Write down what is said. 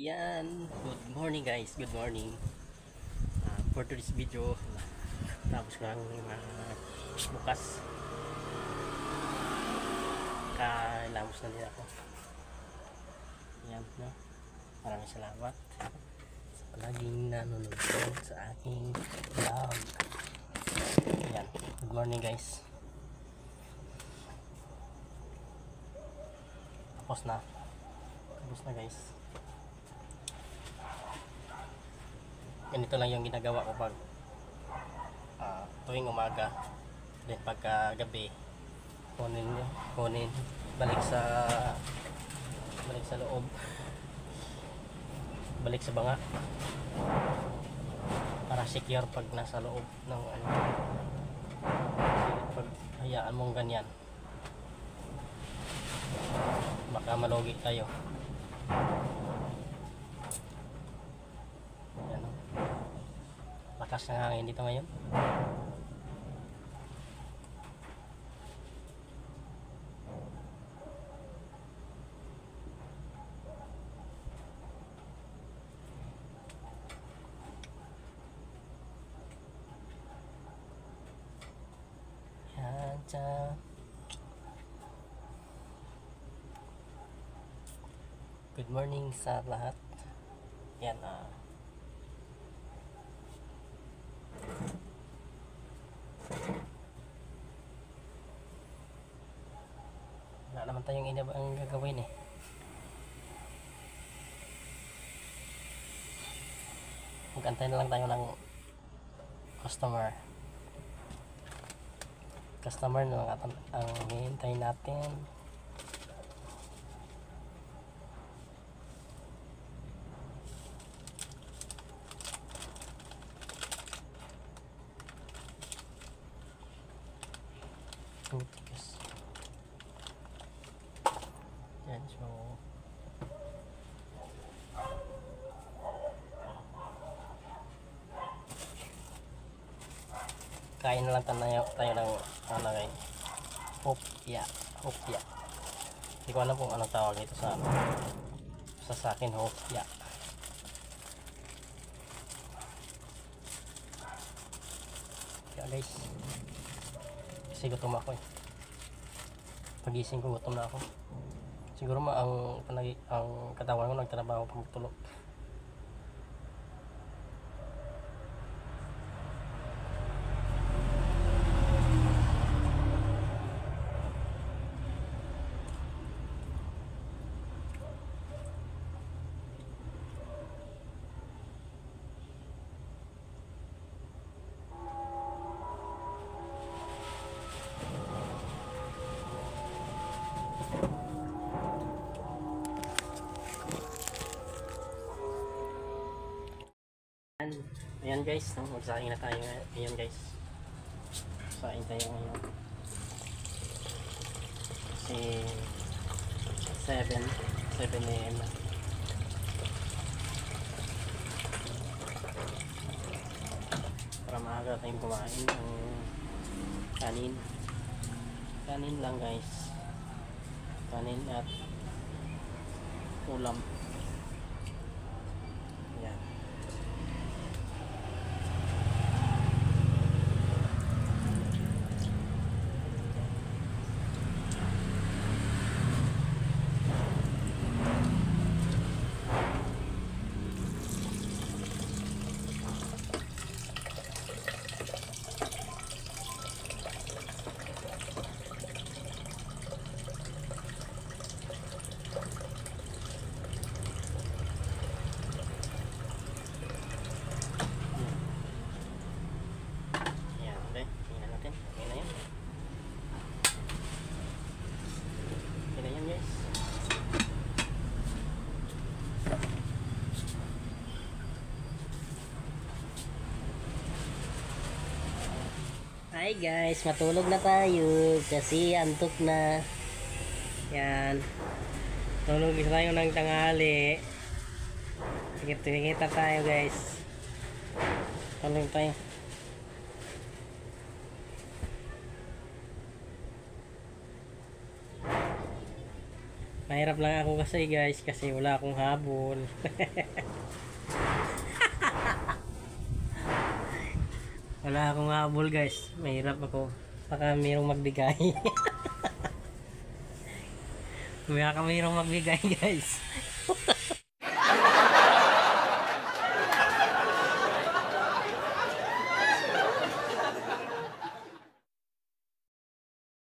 Ayan, good morning guys, good morning. For today's video, tapos ko lang bukas. Kalamos na din ako. Ayan, no? Maraming salamat sa palaging nanonood sa aking vlog. Ayan, good morning guys. Tapos na guys. Ganito lang yung ginagawa ko pag tuwing umaga, then pagka gabi kunin balik sa loob, balik sa banga para secure pag nasa loob ng pag hayaan mong ganyan baka malugi tayo. Ayan, lakas ng hangin dito ngayon. Ayan, good morning sa lahat. Yan wala naman tayong ang gagawin magantay na lang tayo ng customer na lang ang hihintayin natin. Tigas. Yan, so kain na lang tayo ng hopya. Hindi ko alam kung anong tawag nito sa akin, hopya. Kaya guys, kasi gutom ako pagising ko gutom na ako. Siguro ang katawan ko nagtrabaho pang tulog. Ayan guys, magsaing na tayo. Ayan guys, saing tayo ngayon kasi 7 AM na. Para maaga tayong kumain ng kanin lang guys, kanin at ulam. Ayan. Hi guys, matulog na tayo kasi antok na. Yan, tulog tayo ng tanghali. Kita tayo guys, tulog tayo. Mahirap lang ako kasi guys, kasi wala akong habol. Wala akong habol guys. Mahirap ako. Baka mayroong magbigay. Baka mayroong magbigay guys.